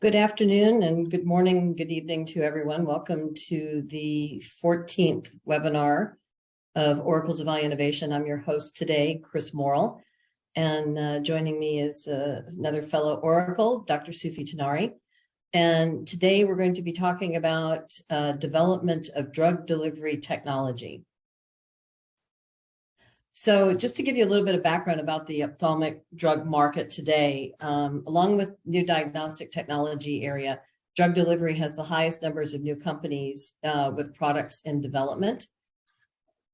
Good afternoon and good morning, good evening to everyone. Welcome to the 14th webinar of Oracles of Eye Innovation. I'm your host today, Chris Morrill, and joining me is another fellow Oracle, Dr. Suphi Taneri. And today we're going to be talking about development of drug delivery technology. So just to give you a little bit of background about the ophthalmic drug market today, along with new diagnostic technology area, drug delivery has the highest numbers of new companies with products in development.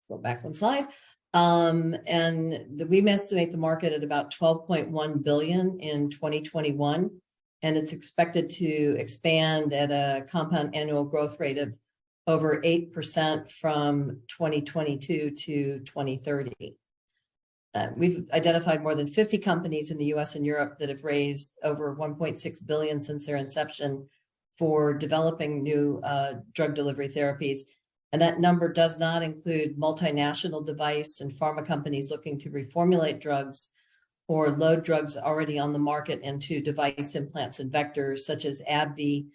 Go back one slide. We estimate the market at about 12.1 billion in 2021, and it's expected to expand at a compound annual growth rate of over 8% from 2022 to 2030. We've identified more than 50 companies in the US and Europe that have raised over 1.6 billion since their inception for developing new drug delivery therapies. And that number does not include multinational device and pharma companies looking to reformulate drugs or load drugs already on the market into device implants and vectors such as AbbVie,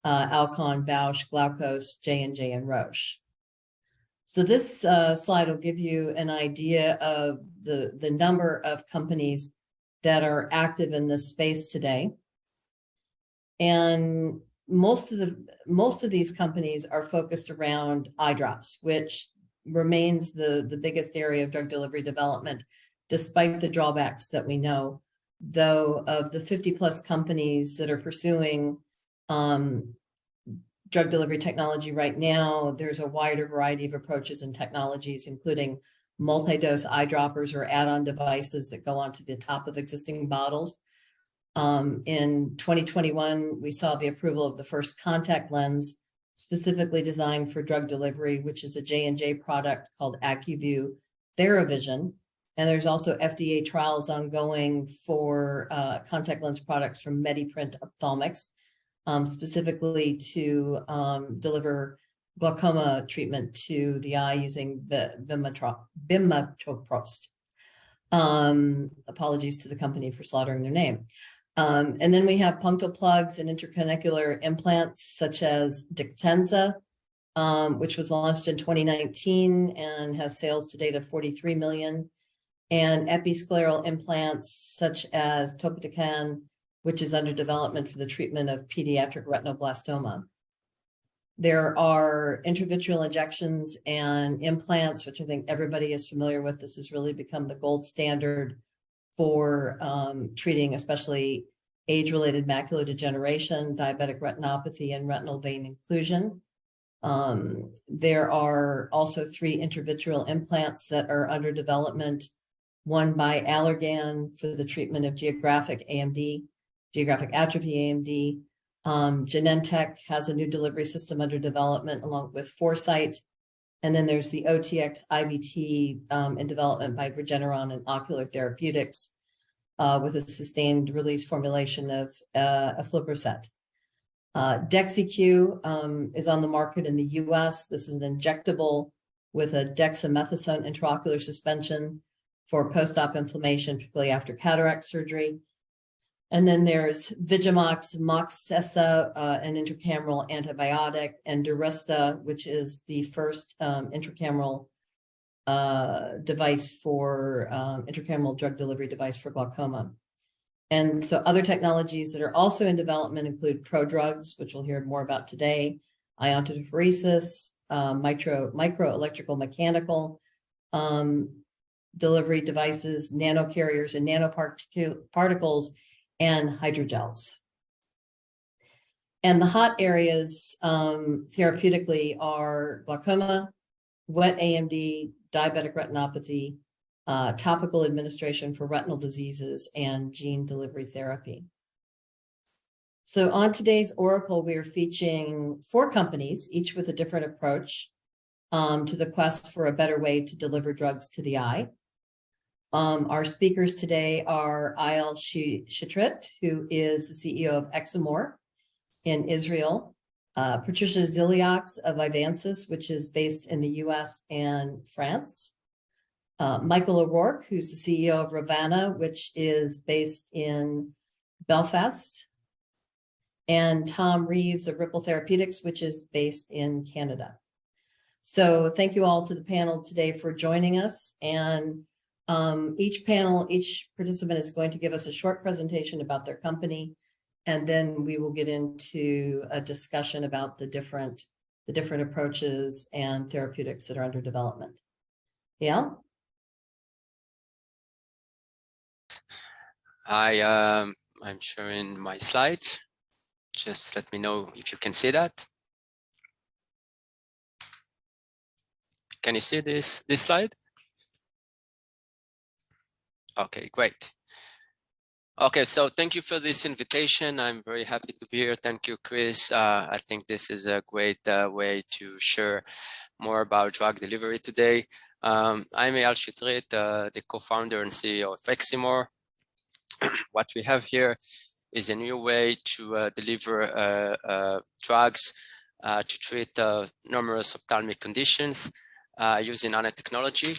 Alcon, Bausch, Glaukos, J&J, and Roche. So this slide will give you an idea of the number of companies that are active in this space today. And most of these companies are focused around eye drops, which remains the biggest area of drug delivery development, despite the drawbacks that we know. Though of the 50 plus companies that are pursuing drug delivery technology right now, there's a wider variety of approaches and technologies, including multi-dose eyedroppers or add-on devices that go onto the top of existing bottles. In 2021, we saw the approval of the first contact lens specifically designed for drug delivery, which is a J&J product called AccuView TheraVision. And there's also FDA trials ongoing for contact lens products from MediPrint Ophthalmics, specifically to deliver glaucoma treatment to the eye using bimatoprost. Apologies to the company for slaughtering their name. And then we have punctal plugs and intercanalicular implants such as Dextenza, which was launched in 2019 and has sales to date of 43 million, and episcleral implants such as Topotecan, which is under development for the treatment of pediatric retinoblastoma. There are intravitreal injections and implants, which I think everybody is familiar with. This has really become the gold standard for treating especially age-related macular degeneration, diabetic retinopathy, and retinal vein occlusion. There are also 3 intravitreal implants that are under development, one by Allergan for the treatment of geographic atrophy AMD. Genentech has a new delivery system under development along with Foresight. And then there's the OTX IVT in development by Regeneron and Ocular Therapeutics with a sustained release formulation of aflibercept. DexiQ is on the market in the US. This is an injectable with a dexamethasone intraocular suspension for post-op inflammation, particularly after cataract surgery. And then there's Vigamox, Moxessa, an intracameral antibiotic, and Duresta, which is the first intracameral device for intracameral drug delivery device for glaucoma. And so other technologies that are also in development include prodrugs, which we'll hear more about today, iontophoresis, microelectrical mechanical delivery devices, nanocarriers and nanoparticles, and hydrogels. And the hot areas therapeutically are glaucoma, wet AMD, diabetic retinopathy, topical administration for retinal diseases, and gene delivery therapy. So on today's Oracle, we are featuring 4 companies, each with a different approach to the quest for a better way to deliver drugs to the eye. Our speakers today are Eyal Sheetrit, who is the CEO of Eximore in Israel, Patricia Zilliox of Eyevensys, which is based in the US and France, Michael O'Rourke, who's the CEO of ReVana, which is based in Belfast, and Tom Reeves of Ripple Therapeutics, which is based in Canada. So thank you all to the panel today for joining us. And each participant is going to give us a short presentation about their company, and then we will get into a discussion about the different approaches and therapeutics that are under development. Eyal? I'm sharing my slides. Just let me know if you can see that. Can you see this slide? Okay, great. Okay, so thank you for this invitation. I'm very happy to be here. Thank you, Chris. I think this is a great way to share more about drug delivery today. I'm Eyal Sheetrit, the co-founder and CEO of Eximore. What we have here is a new way to deliver drugs to treat numerous ophthalmic conditions using nanotechnology.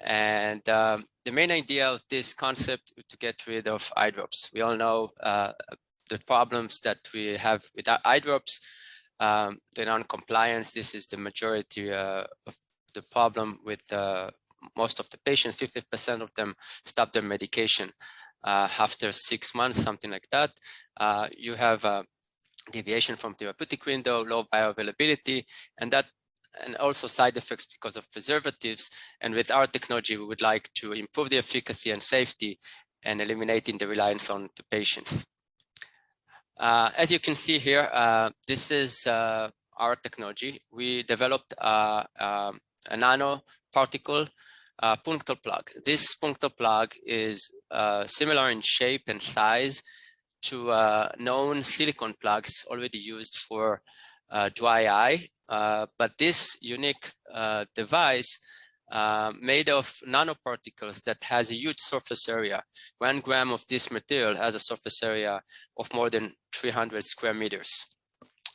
And the main idea of this concept is to get rid of eye drops. We all know the problems that we have with eye drops, the non-compliance. This is the majority of the problem with most of the patients. 50% of them stop their medication after 6 months, something like that. You have deviation from therapeutic window, low bioavailability, and also side effects because of preservatives. And with our technology, we would like to improve the efficacy and safety and eliminating the reliance on the patients. As you can see here, this is our technology. We developed a nanoparticle punctal plug. This punctal plug is similar in shape and size to known silicone plugs already used for dry eye. But this unique device made of nanoparticles that has a huge surface area. 1 gram of this material has a surface area of more than 300 square meters.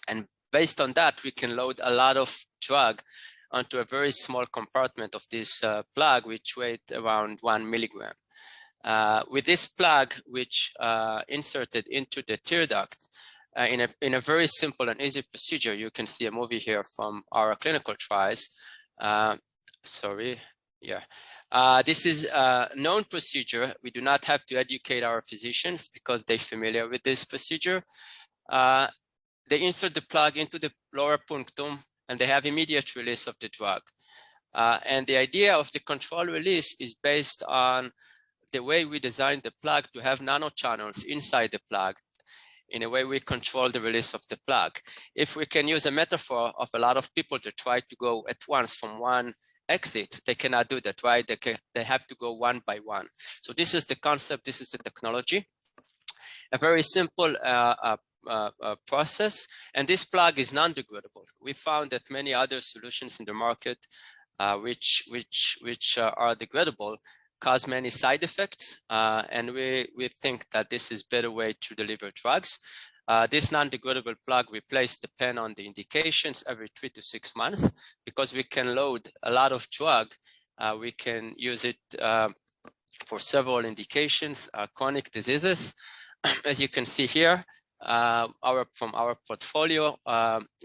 And based on that, we can load a lot of drug onto a very small compartment of this plug, which weighed around 1 milligram. With this plug, which inserted into the tear duct, in a very simple and easy procedure, you can see a movie here from our clinical trials. This is a known procedure. We do not have to educate our physicians because they're familiar with this procedure. They insert the plug into the lower punctum and they have immediate release of the drug. And the idea of the control release is based on the way we designed the plug to have nanochannels inside the plug. In a way, we control the release of the plug. If we can use a metaphor of a lot of people to try to go at once from one exit, they cannot do that, right? They have to go one by one. So this is the concept, this is the technology. A very simple process, and this plug is non-degradable. We found that many other solutions in the market which are degradable cause many side effects, and we think that this is a better way to deliver drugs. This non-degradable plug replaces the pen on the indications every 3 to 6 months. Because we can load a lot of drug, we can use it for several indications, chronic diseases. As you can see here, from our portfolio,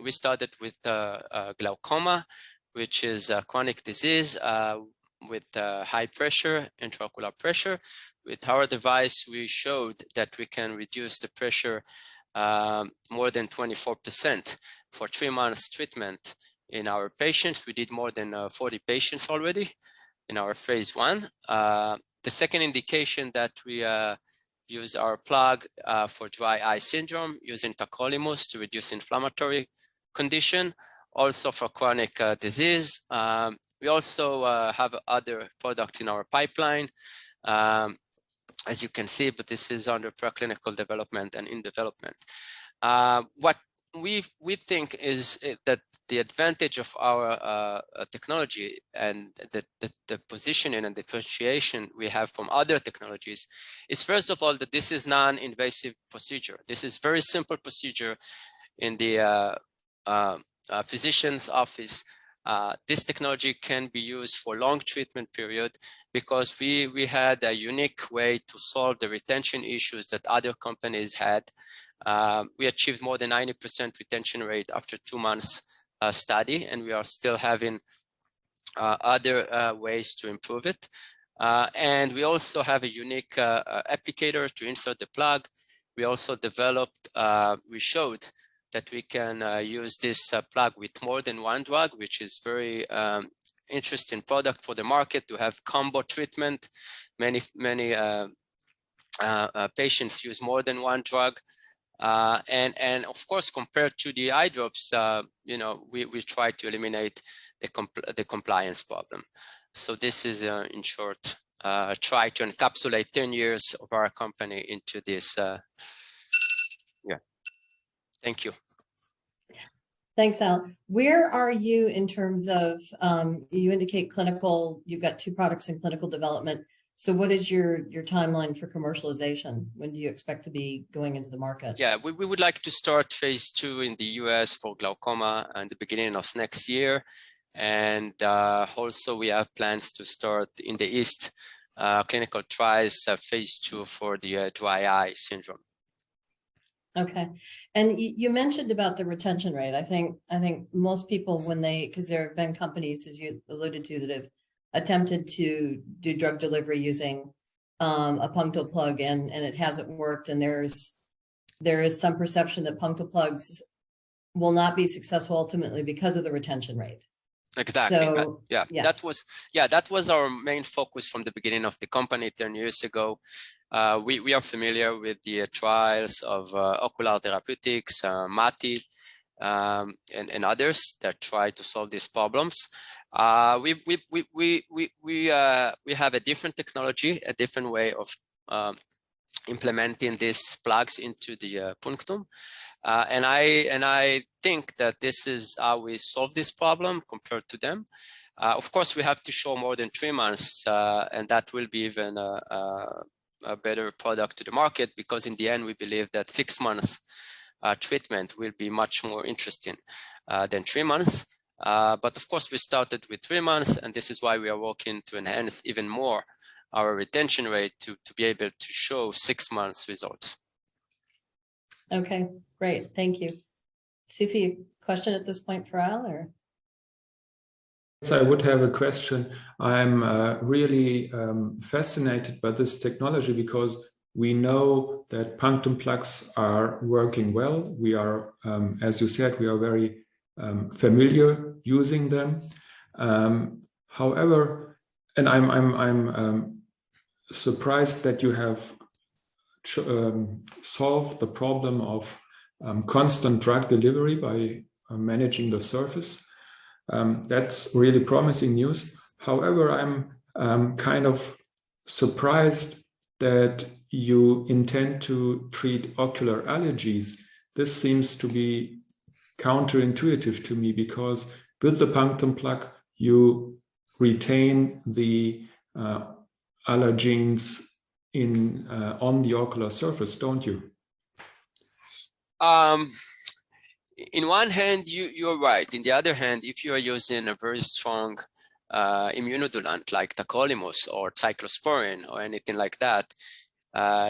we started with glaucoma, which is a chronic disease with high pressure, intraocular pressure. With our device, we showed that we can reduce the pressure more than 24% for 3 months treatment in our patients. We did more than 40 patients already in our phase 1. The second indication that we used our plug for dry eye syndrome using tacrolimus to reduce inflammatory condition, also for chronic disease. We also have other products in our pipeline, as you can see, but this is under preclinical development and in development. What we think is that the advantage of our technology and the positioning and differentiation we have from other technologies is, first of all, that this is non-invasive procedure. This is very simple procedure in the physician's office. This technology can be used for long treatment period because we had a unique way to solve the retention issues that other companies had. We achieved more than 90% retention rate after 2 months study, and we are still having other ways to improve it. And we also have a unique applicator to insert the plug. We also developed, we showed that we can use this plug with more than one drug, which is very interesting product for the market to have combo treatment. Many patients use more than one drug. And of course, compared to the eye drops, you know, we try to eliminate the compliance problem. So this is, in short, try to encapsulate 10 years of our company into this. Yeah, thank you. Thanks, Al. Where are you in terms of, you indicate clinical, you've got 2 products in clinical development. So what is your timeline for commercialization? When do you expect to be going into the market? Yeah, we would like to start phase 2 in the US for glaucoma at the beginning of next year. And also we have plans to start in the East clinical trials phase 2 for the dry eye syndrome. Okay. And you mentioned about the retention rate. I think most people, when they, because there have been companies, as you alluded to, that have attempted to do drug delivery using a punctal plug, and it hasn't worked. And there is some perception that punctal plugs will not be successful ultimately because of the retention rate. Exactly. So, yeah, that was our main focus from the beginning of the company 10 years ago. We are familiar with the trials of Ocular Therapeutics, Mati, and others that try to solve these problems. We have a different technology, a different way of implementing these plugs into the punctum. And I think that this is how we solve this problem compared to them. Of course, we have to show more than 3 months, and that will be even a better product to the market, because in the end, we believe that 6 months treatment will be much more interesting than 3 months. But of course, we started with 3 months, and this is why we are working to enhance even more our retention rate to be able to show 6 months results. Okay, great. Thank you. Suphi, question at this point for Al, or? Yes, I would have a question. I'm really fascinated by this technology because we know that punctum plugs are working well. We are, as you said, we are very familiar using them. However, and I'm surprised that you have solved the problem of constant drug delivery by managing the surface. That's really promising news. However, I'm kind of surprised that you intend to treat ocular allergies. This seems to be counterintuitive to me, because with the punctum plug, you retain the allergens on the ocular surface, don't you? In one hand, you're right. In the other hand, if you are using a very strong immunodulant like tacrolimus or cyclosporin or anything like that,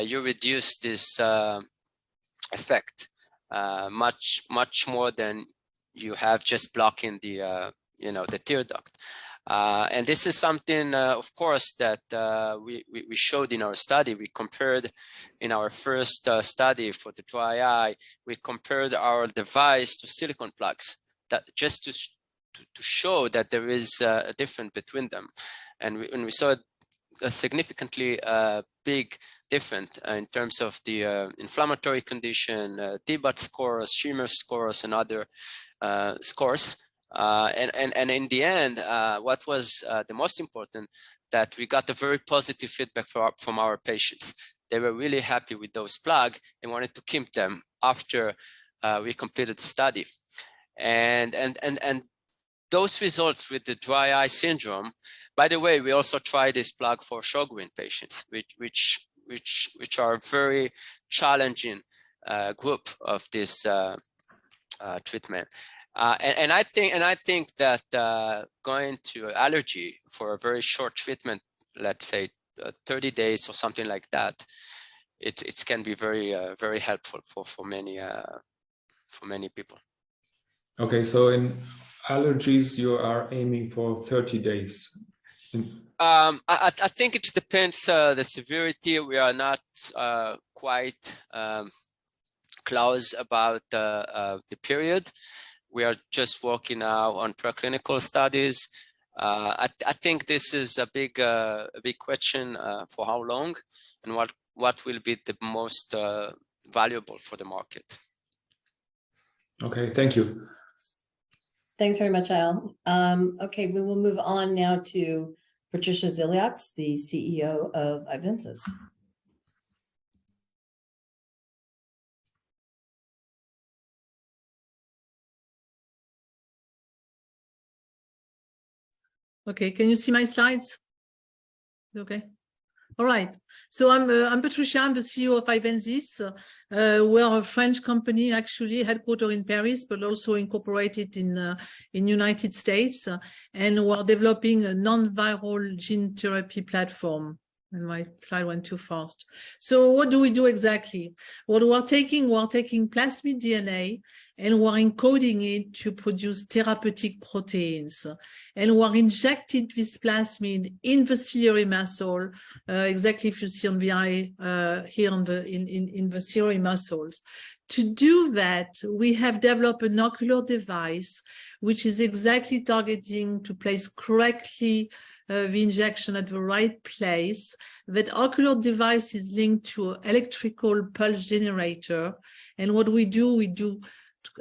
you reduce this effect much more than you have just blocking the the tear duct. And this is something, of course, that we showed in our study. We compared in our first study for the dry eye, we compared our device to silicone plugs, that just to show that there is a difference between them. And we saw a significantly big difference in terms of the inflammatory condition, TBAT scores, shimmer scores, and other scores. And in the end, what was the most important, that we got a very positive feedback from our patients. They were really happy with those plugs and wanted to keep them after we completed the study. And those results with the dry eye syndrome, by the way, we also tried this plug for Sjogren patients, which are a very challenging group of this treatment. And I think that going to allergy for a very short treatment, let's say 30 days or something like that, it can be very very helpful for many people. Okay, so in allergies, you are aiming for 30 days. I think it depends the severity. We are not quite close about the period. We are just working now on preclinical studies. I think this is a big question for how long and what will be the most valuable for the market. Okay, thank you. Thanks very much, Eyal. Okay, we will move on now to Patricia Zilliox, the CEO of Eyevensys. Okay, can you see my slides? Okay. All right. So I'm Patricia. I'm the CEO of Eyevensys. We're a French company, actually headquartered in Paris, but also incorporated in United States. And we're developing a non-viral gene therapy platform. And my slide went too fast. So what do we do exactly? What we're taking plasmid DNA and we're encoding it to produce therapeutic proteins. And we're injecting this plasmid in the ciliary muscle, exactly if you see on the eye here in the ciliary muscles. To do that, we have developed an ocular device, which is exactly targeting to place correctly the injection at the right place. That ocular device is linked to an electrical pulse generator. And what we do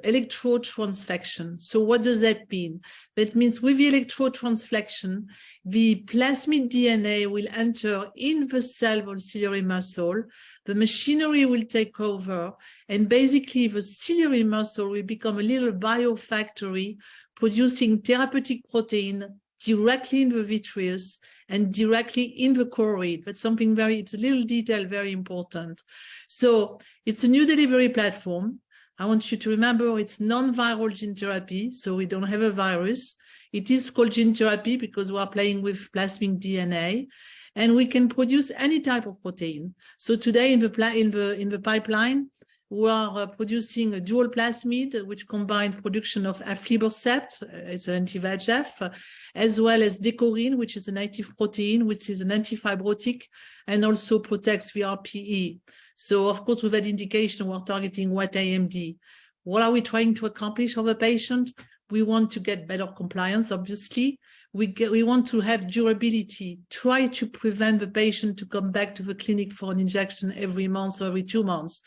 electrode transfection. So what does that mean? That means with the electrode transfection, the plasmid DNA will enter in the cell of ciliary muscle, the machinery will take over, and basically the ciliary muscle will become a little biofactory producing therapeutic protein directly in the vitreous and directly in the choroid. That's something it's a little detail, very important. So it's a new delivery platform. I want you to remember it's non-viral gene therapy, so we don't have a virus. It is called gene therapy because we are playing with plasmid DNA, and we can produce any type of protein. So today in the pipeline, we are producing a dual plasmid, which combines production of aflibercept, it's an anti-VEGF, as well as decorin, which is a native protein, which is an antifibrotic, and also protects the RPE. So, of course, with that indication, we're targeting wet AMD. What are we trying to accomplish of the patient? We want to get better compliance, obviously. We want to have durability, try to prevent the patient to come back to the clinic for an injection every month or every 2 months.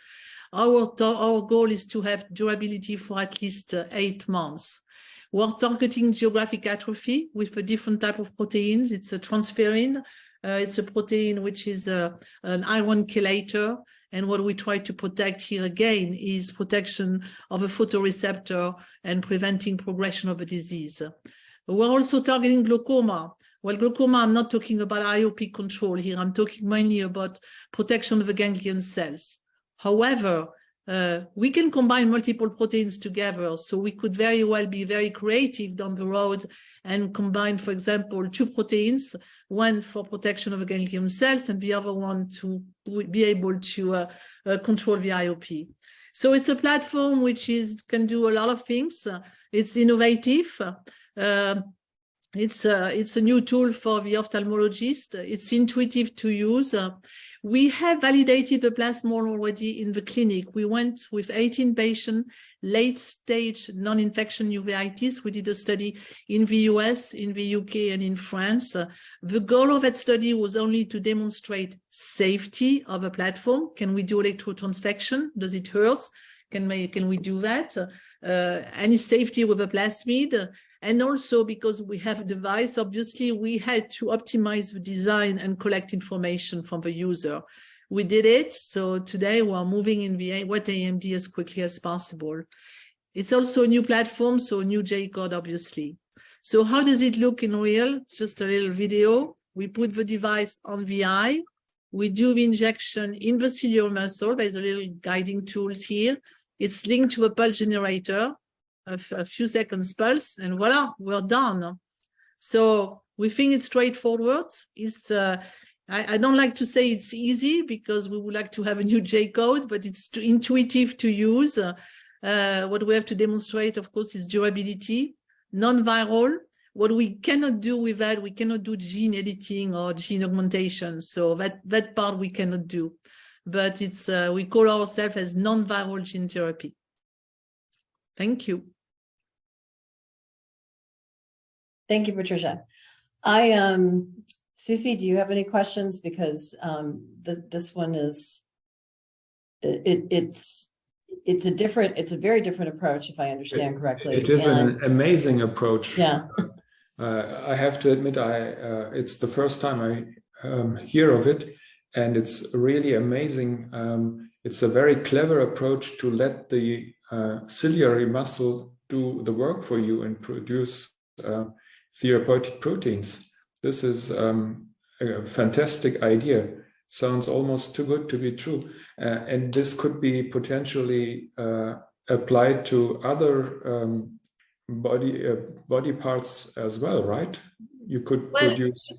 Our goal is to have durability for at least 8 months. We're targeting geographic atrophy with a different type of proteins. It's a transferrin. It's a protein which is an iron chelator. And what we try to protect here again is protection of a photoreceptor and preventing progression of a disease. We're also targeting glaucoma. Well, glaucoma, I'm not talking about IOP control here. I'm talking mainly about protection of the ganglion cells. However, we can combine multiple proteins together, so we could very well be very creative down the road and combine, for example, 2 proteins, one for protection of the ganglion cells and the other one to be able to control the IOP. So it's a platform which can do a lot of things. It's innovative. It's a new tool for the ophthalmologist. It's intuitive to use. We have validated the plasmid already in the clinic. We went with 18 patients, late-stage non-infection uveitis. We did a study in the US, in the UK, and in France. The goal of that study was only to demonstrate safety of a platform. Can we do electrotransfection? Does it hurt? Can we do that? Any safety with a plasmid? And also because we have a device, obviously, we had to optimize the design and collect information from the user. We did it. So today we're moving in the wet AMD as quickly as possible. It's also a new platform, so a new J-code, obviously. So how does it look in real? Just a little video. We put the device on the eye. We do the injection in the ciliary muscle. There's a little guiding tools here. It's linked to a pulse generator, a few seconds pulse, and voila, we're done. So we think it's straightforward. I don't like to say it's easy because we would like to have a new J code, but it's too intuitive to use. What we have to demonstrate, of course, is durability, non-viral. What we cannot do with that, we cannot do gene editing or gene augmentation. So that part we cannot do. But it's we call ourselves as non-viral gene therapy. Thank you. Thank you, Patricia. Suphi, do you have any questions? Because this one is, it's a very different approach, if I understand correctly. It is an amazing approach. Yeah. I have to admit, it's the first time I hear of it, and it's really amazing. It's a very clever approach to let the ciliary muscle do the work for you and produce therapeutic proteins. This is a fantastic idea. Sounds almost too good to be true. And this could be potentially applied to other body parts as well, right? You could produce.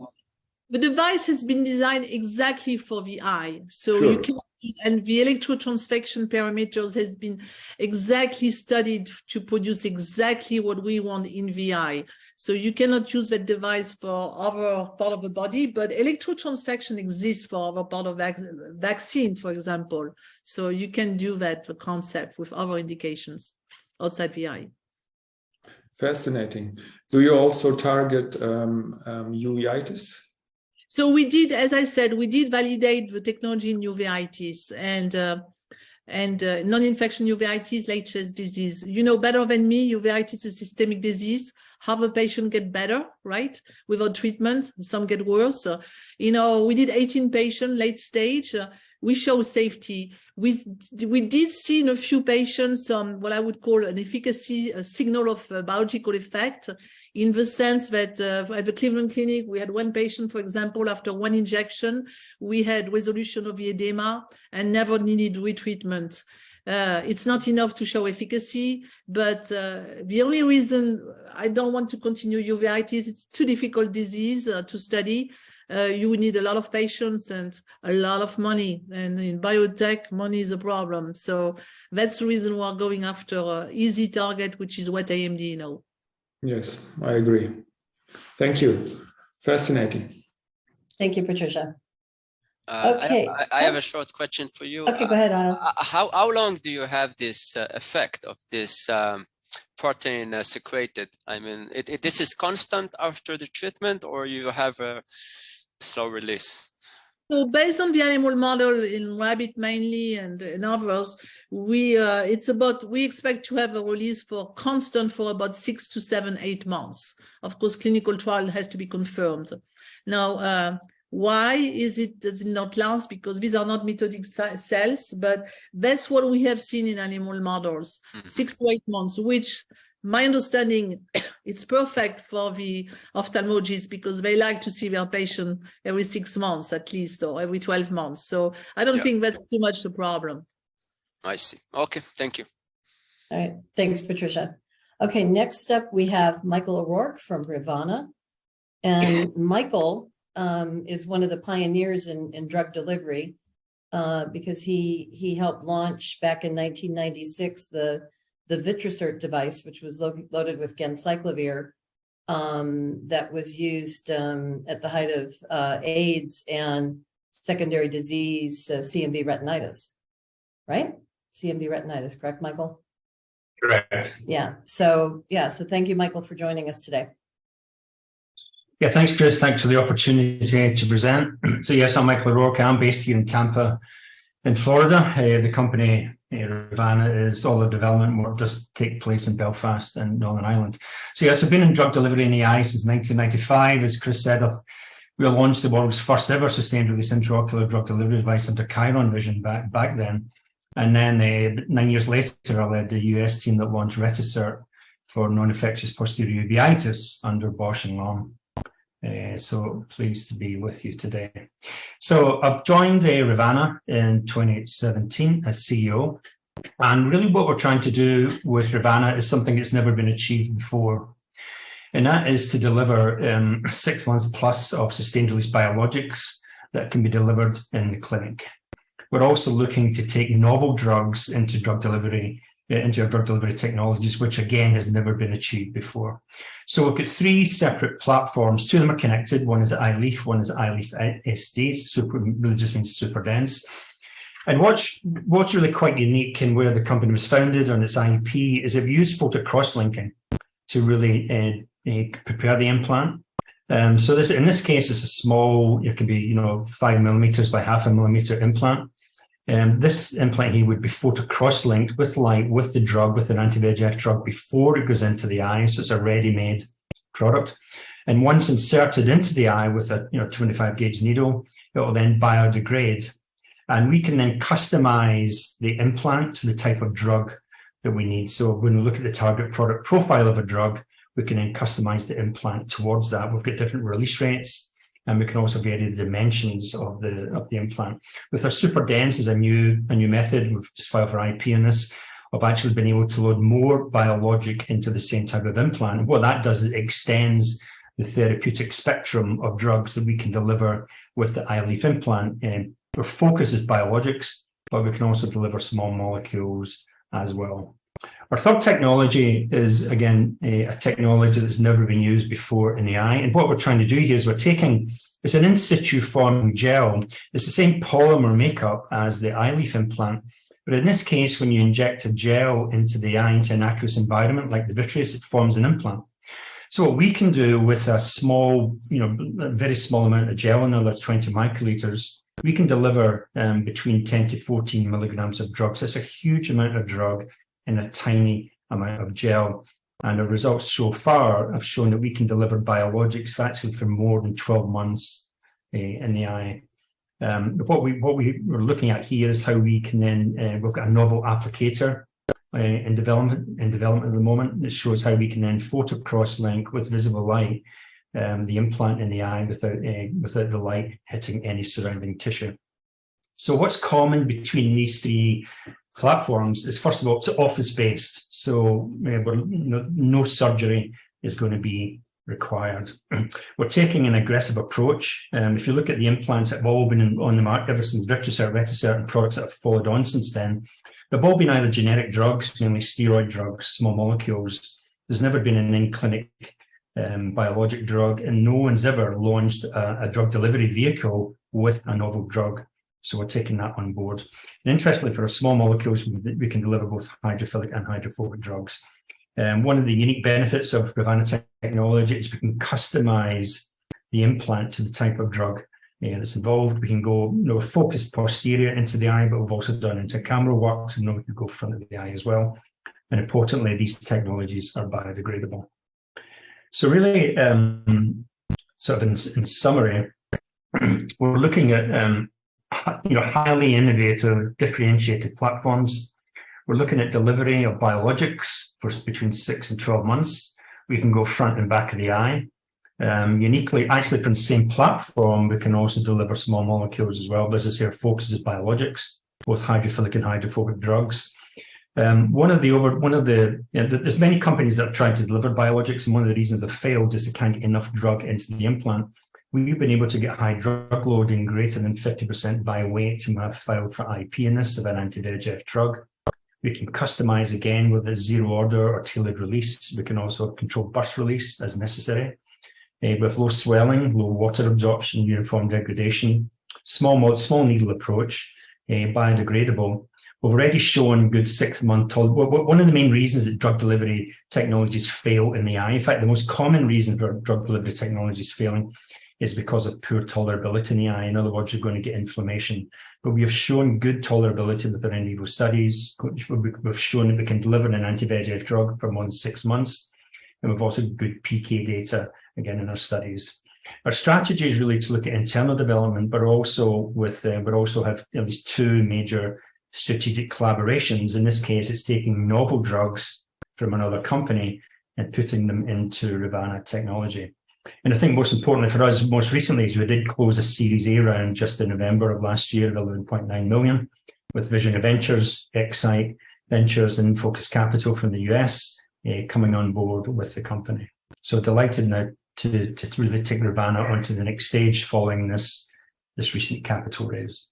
The device has been designed exactly for the eye. So Sure. you can, and the electrotransfection parameters has been exactly studied to produce exactly what we want in the eye. So you cannot use that device for other part of the body, but electrotransfection exists for other part of vaccine, for example. So you can do that, the concept, with other indications outside the eye. Fascinating. Do you also target uveitis? So we did, as I said, we did validate the technology in uveitis and non-infection uveitis, HS disease. You know better than me, uveitis is a systemic disease. Half the patient get better, right, without treatment. Some get worse. You know, we did 18 patients, late stage. We show safety. We did see in a few patients what I would call an efficacy, a signal of biological effect, in the sense that at the Cleveland Clinic, we had one patient, for example, after one injection, we had resolution of the edema and never needed retreatment. It's not enough to show efficacy, but the only reason I don't want to continue uveitis, it's too difficult disease to study. You need a lot of patients and a lot of money, and in biotech, money is a problem. So that's the reason we're going after an easy target, which is wet AMD now. Yes, I agree. Thank you. Fascinating. Thank you, Patricia. Okay. I have a short question for you. Okay, go ahead, Eyal. How long do you have this effect of this protein secreted? I mean, this is constant after the treatment, or you have a slow release? So based on the animal model in rabbit mainly and in others, we expect to have a release for constant for about 6 to 7, 8 months. Of course, clinical trial has to be confirmed. Now, why does it not last? Because these are not mitotic cells, but that's what we have seen in animal models, 6 to 8 months, which my understanding, it's perfect for the ophthalmologists because they like to see their patient every 6 months at least, or every 12 months. So I don't think that's too much the problem. I see. Okay, thank you. All right, thanks, Patricia. Okay, next up we have Michael O'Rourke from ReVana. And Michael is one of the pioneers in drug delivery because he helped launch back in 1996 the Vitrasert device, which was loaded with ganciclovir, that was used at the height of AIDS and secondary disease, CMV retinitis, right? CMV retinitis, correct, Michael? Correct. Yeah. So thank you, Michael, for joining us today. Yeah, thanks, Chris. Thanks for the opportunity to present. So yes, I'm Michael O'Rourke. I'm based here in Tampa, in Florida. The company ReVana is all the development work does take place in Belfast and Northern Ireland. So yes, I've been in drug delivery in the eye since 1995. As Chris said, we launched the world's first ever sustained release intraocular drug delivery device under Chiron Vision back then. And then 9 years later, I led the US team that launched Retisert for non-infectious posterior uveitis under Bausch & Lomb. So pleased to be with you today. So I've joined ReVana in 2017 as CEO. And really what we're trying to do with ReVana is something that's never been achieved before. And that is to deliver 6 months plus of sustained release biologics that can be delivered in the clinic. We're also looking to take novel drugs into drug delivery, into our drug delivery technologies, which again has never been achieved before. So we've got 3 separate platforms. 2 of them are connected. One is Eyeleaf, one is Eyeleaf SD, really just means super dense. And what's really quite unique in where the company was founded on its IP is they've used photo cross-linking to really prepare the implant. So this, in this case, it's a small, it can be 5 millimeters by 0.5 millimeter implant. This implant here would be photo cross-linked with light, with the drug, with an anti-VEGF drug before it goes into the eye. So it's a ready-made product. And once inserted into the eye with a 25 gauge needle, it will then biodegrade. And we can then customize the implant to the type of drug that we need. So when we look at the target product profile of a drug, we can then customize the implant towards that. We've got different release rates, and we can also vary the dimensions of the implant. With our super dense is a new method. We've just filed for IP on this. Of actually been able to load more biologic into the same type of implant. And what that does is it extends the therapeutic spectrum of drugs that we can deliver with the Eyeleaf implant. And our focus is biologics, but we can also deliver small molecules as well. Our third technology is, again, a technology that's never been used before in the eye. And what we're trying to do here is it's an in situ forming gel. It's the same polymer makeup as the Eyeleaf implant. But in this case, when you inject a gel into the eye, into an aqueous environment like the vitreous, it forms an implant. So what we can do with a small, a very small amount of gel, another 20 microliters, we can deliver between 10 to 14 milligrams of drug. So it's a huge amount of drug in a tiny amount of gel. And the results so far have shown that we can deliver biologics actually for more than 12 months in the eye. What we were looking at here is how we can then, we've got a novel applicator in development at the moment that shows how we can then photo cross-link with visible light the implant in the eye without the light hitting any surrounding tissue. So what's common between these 3 platforms is, first of all, it's office-based. So no surgery is going to be required. We're taking an aggressive approach. If you look at the implants that have all been on the market ever since Vitrasert, Retisert, and products that have followed on since then, they've all been either generic drugs, mainly steroid drugs, small molecules. There's never been an in-clinic biologic drug, and no one's ever launched a drug delivery vehicle with a novel drug. So we're taking that on board. And interestingly, for our small molecules, we can deliver both hydrophilic and hydrophobic drugs. One of the unique benefits of ReVana technology is we can customize the implant to the type of drug that's involved. We can go focused posterior into the eye, but we've also done inter-cameral work, so we can go front of the eye as well. And importantly, these technologies are biodegradable. So really, sort of in summary, we're looking at highly innovative, differentiated platforms. We're looking at delivery of biologics for between 6 and 12 months. We can go front and back of the eye. Uniquely, actually from the same platform, we can also deliver small molecules as well. But as I say, our focus is biologics, both hydrophilic and hydrophobic drugs. There's many companies that have tried to deliver biologics, and one of the reasons they've failed is they can't get enough drug into the implant. We've been able to get high drug loading greater than 50% by weight, and have filed for IP in this of an anti-VEGF drug. We can customize again with a zero order or tailored release. We can also control burst release as necessary. With low swelling, low water absorption, uniform degradation, small needle approach, biodegradable. We've already shown good 6-month tolerability. One of the main reasons that drug delivery technologies fail in the eye, in fact, the most common reason for drug delivery technologies failing is because of poor tolerability in the eye. In other words, you're going to get inflammation. But we have shown good tolerability with our in vivo studies. We've shown that we can deliver an anti-VEGF drug for more than 6 months. And we've also got good PK data, again, in our studies. Our strategy is really to look at internal development, but also have these 2 major strategic collaborations. In this case, it's taking novel drugs from another company and putting them into ReVana technology. And I think most importantly for us, most recently, is we did close a Series A round just in November of last year of 11.9 million with Vision Ventures, XIV Ventures, and Focus Capital from the US coming on board with the company. So delighted now to really take ReVana onto the next stage following this this recent capital raise.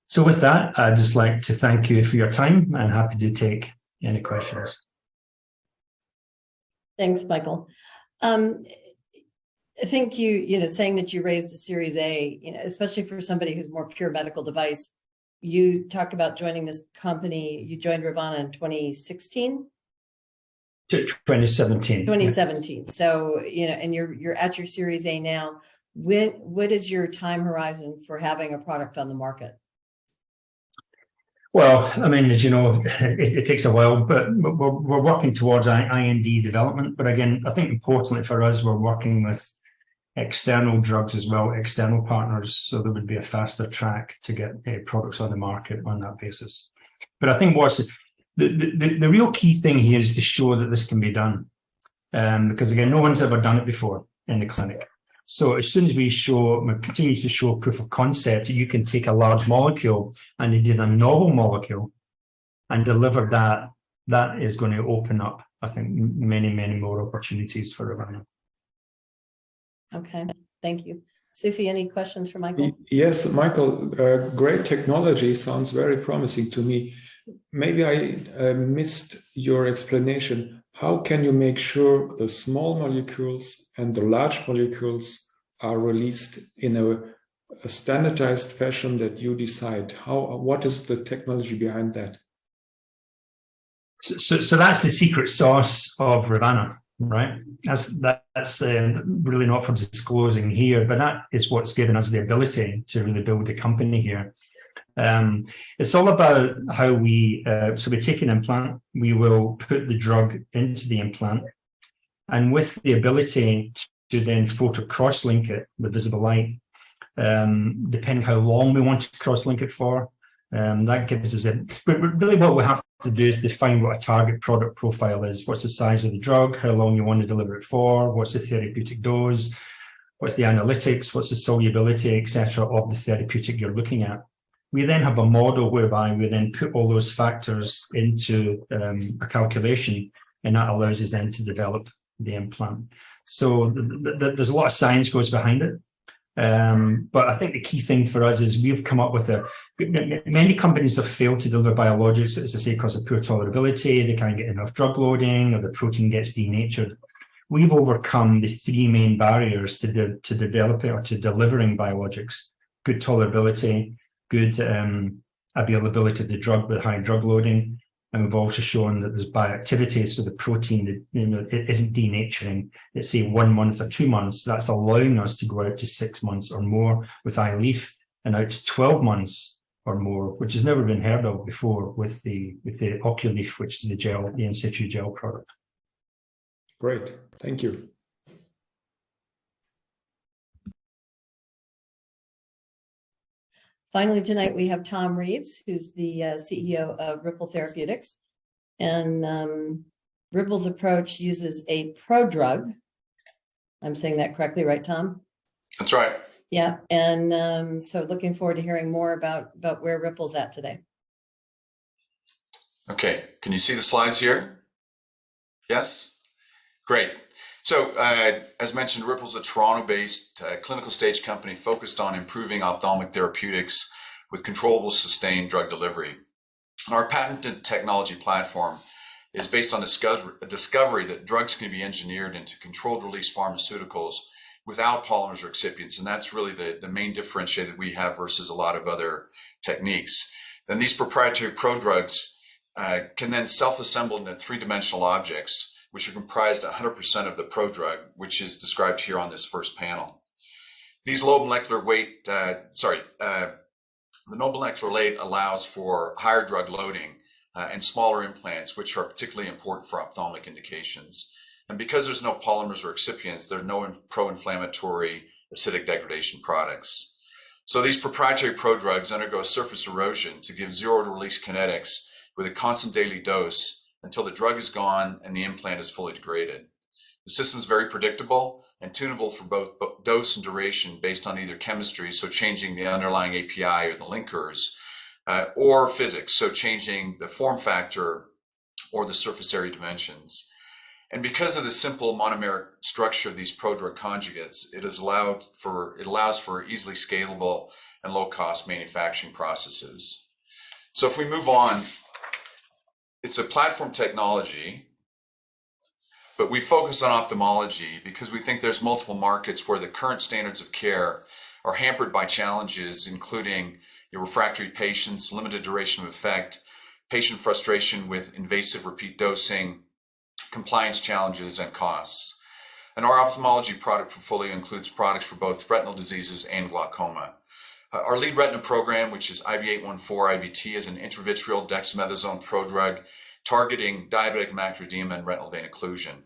So with that, I'd just like to thank you for your time and happy to take any questions. Thanks, Michael. I think saying that you raised a Series A, especially for somebody who's more pure medical device, you talked about joining this company. You joined ReVana in 2016? 2017. 2017. So, and you're at your Series A now. What is your time horizon for having a product on the market? Well, I mean, as you know, it takes a while, but we're working towards IND development. But again, I think importantly for us, we're working with external drugs as well, external partners, so there would be a faster track to get products on the market on that basis. But I think what's the real key thing here is to show that this can be done, because again, no one's ever done it before in the clinic. So as soon as we continue to show proof of concept, you can take a large molecule and indeed a novel molecule and deliver that. That is going to open up, I think, many more opportunities for ReVana. Okay, thank you. Suphi, any questions for Michael? Yes, Michael, great technology sounds very promising to me. Maybe I missed your explanation. How can you make sure the small molecules and the large molecules are released in a standardized fashion that you decide? What is the technology behind that? So that's the secret sauce of ReVana, right? That's really not for disclosing here, but that is what's given us the ability to really build a company here. It's all about how we take an implant, we will put the drug into the implant, and with the ability to then photo cross-link it with visible light, depending how long we want to cross-link it for, that gives us it. But really what we have to do is define what a target product profile is. What's the size of the drug, how long you want to deliver it for, what's the therapeutic dose, what's the analytics, what's the solubility, etc. of the therapeutic you're looking at. We then have a model whereby we then put all those factors into a calculation, and that allows us then to develop the implant. So there's a lot of science goes behind it. But I think the key thing for us is we've come up with many companies have failed to deliver biologics, as I say, because of poor tolerability, they can't get enough drug loading, or the protein gets denatured. We've overcome the three main barriers to developing or to delivering biologics: good tolerability, good availability of the drug with high drug loading, and we've also shown that there's bioactivity, so the protein, it isn't denaturing. Let's say 1 month or 2 months. That's allowing us to go out to 6 months or more with iLeaf, and out to 12 months or more, which has never been heard of before with the Oculeaf, which is the gel, the in situ gel product. Great, thank you. Finally, tonight we have Tom Reeves, who's the CEO of Ripple Therapeutics. And Ripple's approach uses a prodrug. I'm saying that correctly, right, Tom? That's right. Yeah, and so looking forward to hearing more about where Ripple's at today. Okay, can you see the slides here? Yes? Great. So, as mentioned, Ripple's a Toronto-based clinical stage company focused on improving ophthalmic therapeutics with controllable, sustained drug delivery. And our patented technology platform is based on a discovery that drugs can be engineered into controlled release pharmaceuticals without polymers or excipients. And that's really the main differentiator that we have versus a lot of other techniques. Then these proprietary prodrugs can then self-assemble into three-dimensional objects, which are comprised 100% of the prodrug, which is described here on this first panel. These low molecular weight, the low molecular weight allows for higher drug loading and smaller implants, which are particularly important for ophthalmic indications. And because there's no polymers or excipients, there are no pro-inflammatory acidic degradation products. So these proprietary prodrugs undergo surface erosion to give zero release kinetics with a constant daily dose until the drug is gone and the implant is fully degraded. The system is very predictable and tunable for both dose and duration based on either chemistry, so changing the underlying API or the linkers, or physics, so changing the form factor or the surface area dimensions. And because of the simple monomeric structure of these prodrug conjugates, it allows for easily scalable and low-cost manufacturing processes. So if we move on, it's a platform technology, but we focus on ophthalmology because we think there's multiple markets where the current standards of care are hampered by challenges, including refractory patients, limited duration of effect, patient frustration with invasive repeat dosing, compliance challenges, and costs. And our ophthalmology product portfolio includes products for both retinal diseases and glaucoma. Our lead retina program, which is IV814 IVT, is an intravitreal dexamethasone prodrug targeting diabetic macular edema and retinal vein occlusion.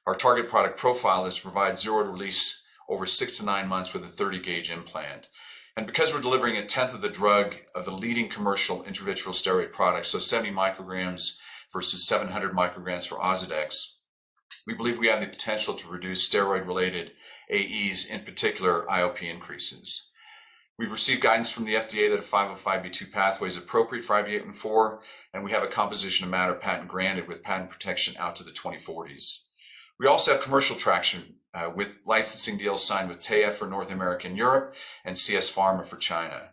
Our target product profile is to provide zero release over 6 to 9 months with a 30-gauge implant. And because we're delivering 1/10 of the drug of the leading commercial intravitreal steroid products, so 70 micrograms versus 700 micrograms for Ozurdex, we believe we have the potential to reduce steroid-related AEs, in particular IOP increases. We've received guidance from the FDA that a 505(b)(2) pathway is appropriate for IV814, and we have a composition of matter patent granted with patent protection out to the 2040s. We also have commercial traction with licensing deals signed with TAEA for North America and Europe and CS Pharma for China.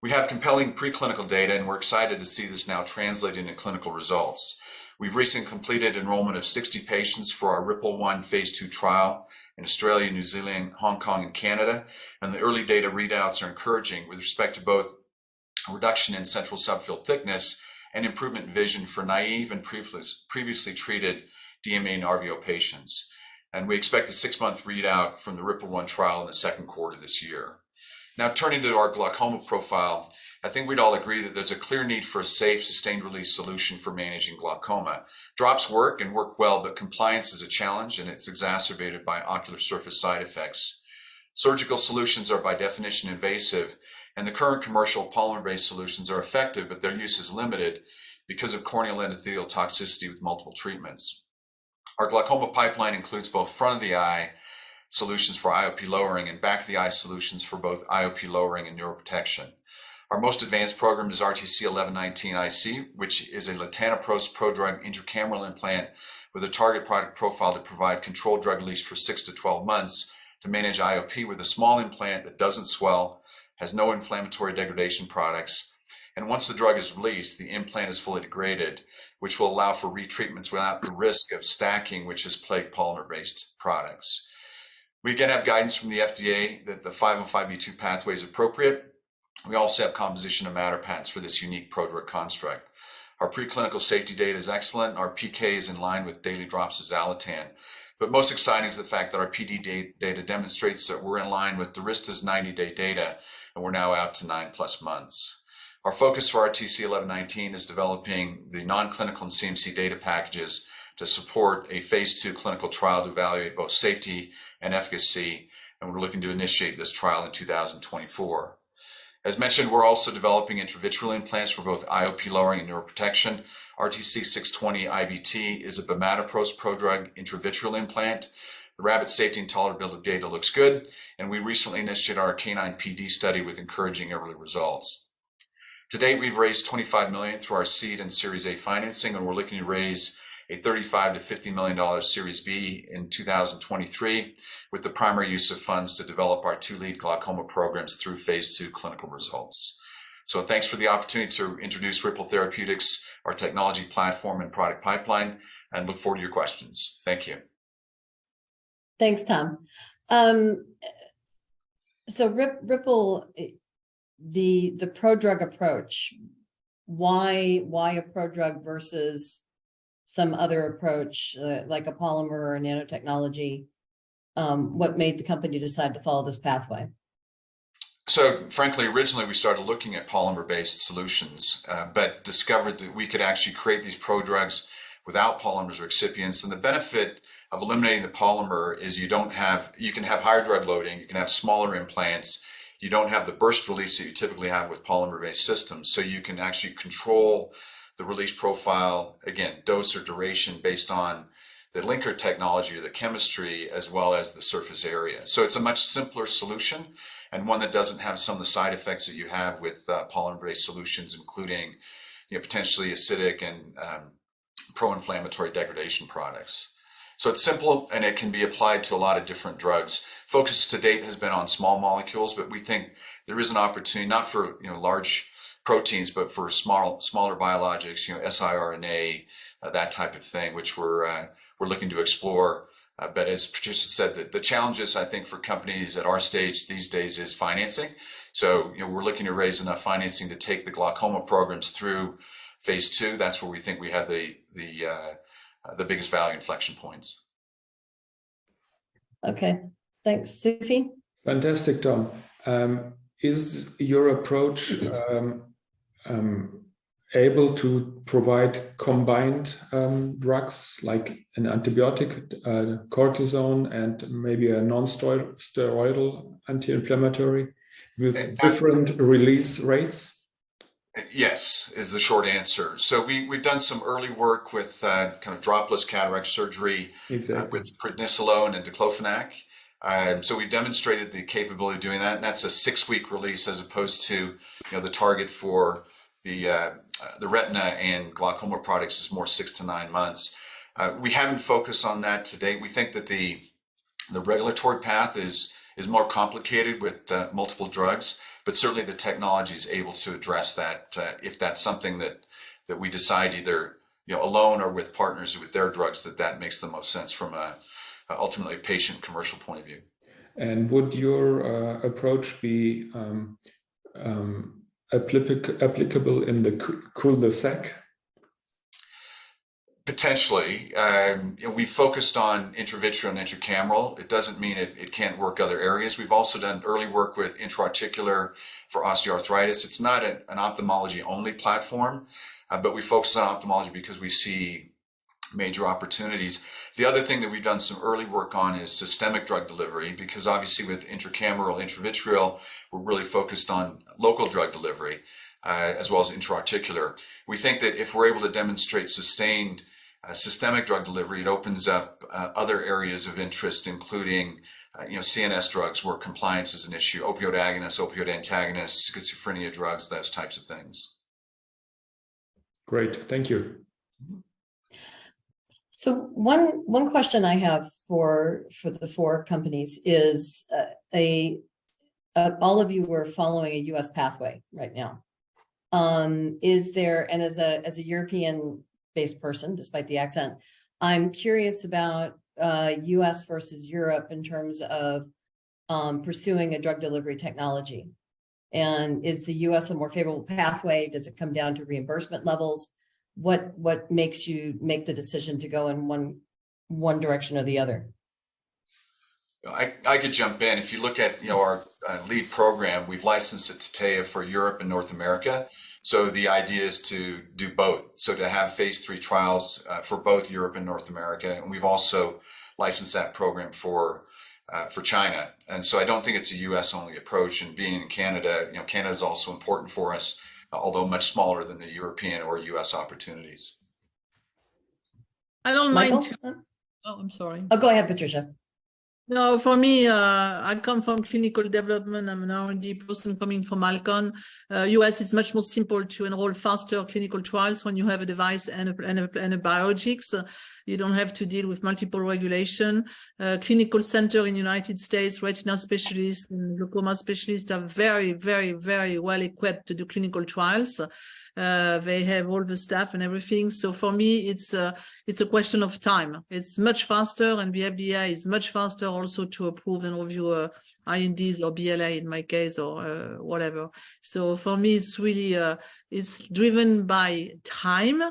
We have compelling preclinical data, and we're excited to see this now translated into clinical results. We've recently completed enrollment of 60 patients for our Ripple-1 phase 2 trial in Australia, New Zealand, Hong Kong, and Canada, and the early data readouts are encouraging with respect to both a reduction in central subfield thickness and improvement in vision for naive and previously treated DME and RVO patients. And we expect a 6-month readout from the Ripple-1 trial in the second quarter this year. Now, turning to our glaucoma profile, I think we'd all agree that there's a clear need for a safe, sustained release solution for managing glaucoma. Drops work and work well, but compliance is a challenge, and it's exacerbated by ocular surface side effects. Surgical solutions are by definition invasive, and the current commercial polymer-based solutions are effective, but their use is limited because of corneal endothelial toxicity with multiple treatments. Our glaucoma pipeline includes both front of the eye solutions for IOP lowering and back of the eye solutions for both IOP lowering and neuroprotection. Our most advanced program is RTC1119 IC, which is a latanoprost prodrug intracameral implant with a target product profile to provide controlled drug release for 6 to 12 months to manage IOP with a small implant that doesn't swell, has no inflammatory degradation products, and once the drug is released, the implant is fully degraded, which will allow for retreatments without the risk of stacking, which has plagued polymer-based products. We again have guidance from the FDA that the 505(b)(2) pathway is appropriate. We also have composition of matter patents for this unique prodrug construct. Our preclinical safety data is excellent. Our PK is in line with daily drops of Xalatan. But most exciting is the fact that our PD data demonstrates that we're in line with Durista's 90-day data, and we're now out to 9+ months. Our focus for RTC1119 is developing the non-clinical and CMC data packages to support a phase 2 clinical trial to evaluate both safety and efficacy, and we're looking to initiate this trial in 2024. As mentioned, we're also developing intravitreal implants for both IOP lowering and neuroprotection. RTC620 IVT is a bimatoprost prodrug intravitreal implant. The rabbit safety and tolerability data looks good, and we recently initiated our canine PD study with encouraging early results. To date, we've raised $25 million through our seed and Series A financing, and we're looking to raise a $35 to $50 million Series B in 2023, with the primary use of funds to develop our 2 lead glaucoma programs through phase 2 clinical results. So thanks for the opportunity to introduce Ripple Therapeutics, our technology platform and product pipeline, and look forward to your questions. Thank you. Thanks, Tom. So Ripple, the prodrug approach, why a prodrug versus some other approach like a polymer or a nanotechnology? What made the company decide to follow this pathway? So frankly, originally we started looking at polymer-based solutions, but discovered that we could actually create these prodrugs without polymers or excipients. And the benefit of eliminating the polymer is you can have higher drug loading, you can have smaller implants, you don't have the burst release that you typically have with polymer-based systems. So you can actually control the release profile, again, dose or duration based on the linker technology or the chemistry, as well as the surface area. So it's a much simpler solution, and one that doesn't have some of the side effects that you have with polymer-based solutions, including potentially acidic and pro-inflammatory degradation products. So it's simple and it can be applied to a lot of different drugs. Focus to date has been on small molecules, but we think there is an opportunity, not for large proteins, but for smaller biologics, siRNA, that type of thing, which we're looking to explore. But as Patricia said, the challenges I think for companies at our stage these days is financing. So we're looking to raise enough financing to take the glaucoma programs through phase 2. That's where we think we have the biggest value inflection points. Okay, thanks, Suphi. Fantastic, Tom. Is your approach able to provide combined drugs like an antibiotic, cortisone, and maybe a non-steroidal anti-inflammatory with different release rates? Yes, is the short answer. So we've done some early work with kind of dropless cataract surgery with prednisolone and diclofenac. So we've demonstrated the capability of doing that, and that's a 6-week release as opposed to the target for the retina and glaucoma products is more 6 to 9 months. We haven't focused on that to date. We think that the regulatory path is more complicated with multiple drugs, but certainly the technology is able to address that if that's something that we decide either alone or with partners with their drugs that makes the most sense from ultimately a patient commercial point of view. And would your approach be applicable in the cul-de-sac? Potentially. We focused on intravitreal and intracameral. It doesn't mean it can't work other areas. We've also done early work with intraarticular for osteoarthritis. It's not an ophthalmology only platform, but we focus on ophthalmology because we see major opportunities. The other thing that we've done some early work on is systemic drug delivery, because obviously with intracameral, intravitreal, we're really focused on local drug delivery as well as intraarticular. We think that if we're able to demonstrate sustained systemic drug delivery, it opens up other areas of interest, including CNS drugs where compliance is an issue, opioid agonists, opioid antagonists, schizophrenia drugs, those types of things. Great, thank you. So one question I have for the 4 companies is all of you were following a U.S. pathway right now. Is there, and as a European-based person, despite the accent, I'm curious about U.S. versus Europe in terms of pursuing a drug delivery technology. And is the U.S. a more favorable pathway? Does it come down to reimbursement levels? What makes you make the decision to go in one direction or the other? I could jump in. If you look at our lead program, we've licensed it to TEA for Europe and North America. So the idea is to do both. So to have phase 3 trials for both Europe and North America, and we've also licensed that program for China. And so I don't think it's a U.S. only approach. And being in Canada, Canada is also important for us, although much smaller than the European or U.S. opportunities. I don't Michael? mind. Oh, I'm sorry. Oh, go ahead, Patricia. No, for me, I come from clinical development. I'm an R&D person coming from Alcon. US is much more simple to enroll faster clinical trials when you have a device and a biologics. You don't have to deal with multiple regulation. Clinical center in the United States, retina specialists and glaucoma specialists are very, very, very well equipped to do clinical trials. They have all the staff and everything. So for me, it's a question of time. It's much faster, and the FDA is much faster also to approve and review INDs or BLA in my case, or whatever. So for me, it's really it's driven by time,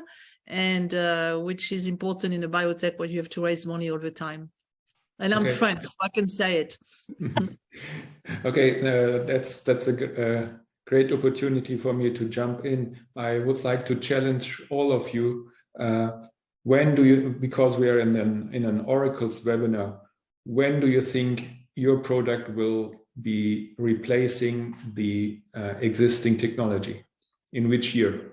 and which is important in a biotech where you have to raise money all the time. And I'm French, so I can say it. Okay, that's a good. Great opportunity for me to jump in. I would like to challenge all of you. When do you, because we are in an Oracle's webinar, when do you think your product will be replacing the existing technology? In which year?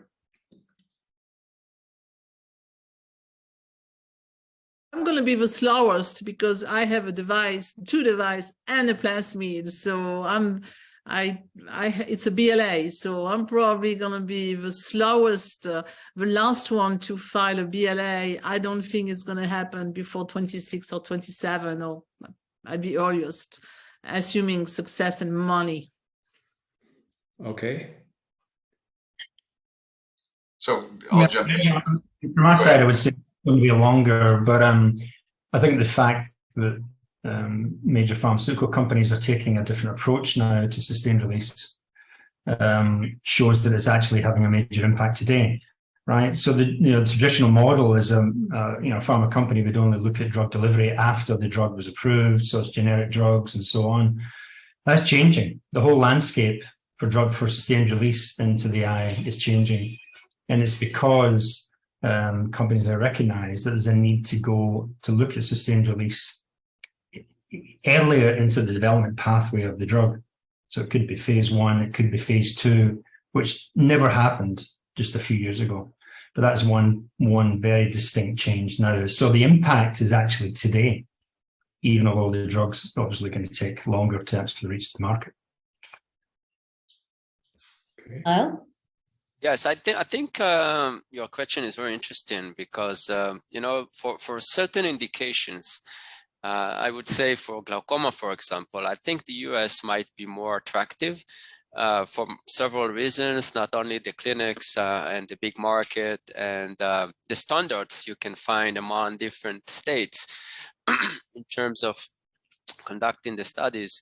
I'm going to be the slowest because I have a device, 2 devices, and a plasmid. So it's a BLA, so I'm probably going to be the slowest, the last one to file a BLA. I don't think it's going to happen before 26 or 27, or at the earliest, assuming success and money. Okay. So I'll jump in. From my side, I would say it's going to be longer, but I think the fact that major pharmaceutical companies are taking a different approach now to sustained release shows that it's actually having a major impact today, right? So the traditional model is a pharma company would only look at drug delivery after the drug was approved, so it's generic drugs and so on. That's changing. The whole landscape for sustained release into the eye is changing, and it's because companies have recognized that there's a need to look at sustained release earlier into the development pathway of the drug. So it could be phase 1, it could be phase 2, which never happened just a few years ago. But that's one very distinct change now. So the impact is actually today, even although the drug's obviously going to take longer to actually reach the market. Eyal? Yes, I think your question is very interesting because for certain indications, I would say for glaucoma, for example, I think the US might be more attractive for several reasons, not only the clinics and the big market and the standards you can find among different states in terms of conducting the studies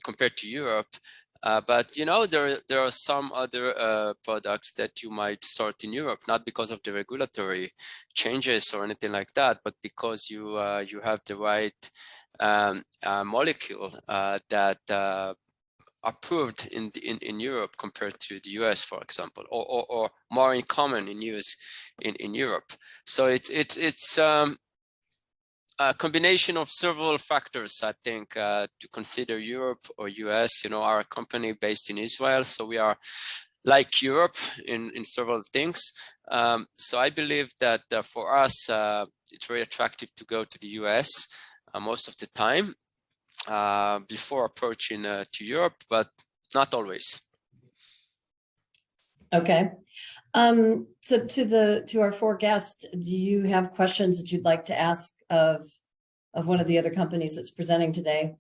compared to Europe. But there are some other products that you might start in Europe, not because of the regulatory changes or anything like that, but because you have the right molecule that approved in Europe compared to the US, for example, or more in common in use in Europe. So it's a combination of several factors, I think, to consider Europe or US. Our a company based in Israel, so we are like Europe in several things. So I believe that for us, it's very attractive to go to the US most of the time before approaching to Europe, but not always. Okay. So to our 4 guests, do you have questions that you'd like to ask of one of the other companies that's presenting today?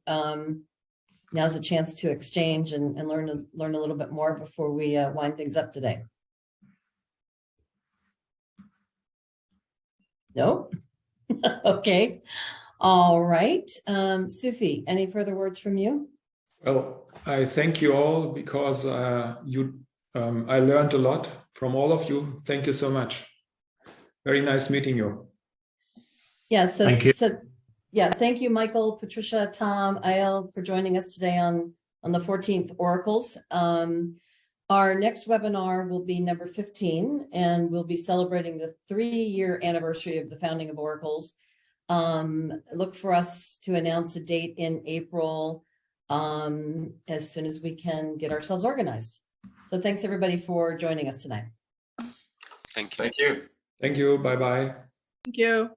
Now's a chance to exchange and learn a little bit more before we wind things up today. No? Okay. All right. Suphi, any further words from you? Well, I thank you all because I learned a lot from all of you. Thank you so much. Very nice meeting you. Yeah, Thank you. Thank you, Michael, Patricia, Tom, Eyal, for joining us today on the 14th Oracles. Our next webinar will be number 15, and we'll be celebrating the 3-year anniversary of the founding of Oracles. Look for us to announce a date in April as soon as we can get ourselves organized. So thanks everybody for joining us tonight. Thank you. Thank you. Thank you. Bye-bye. Thank you.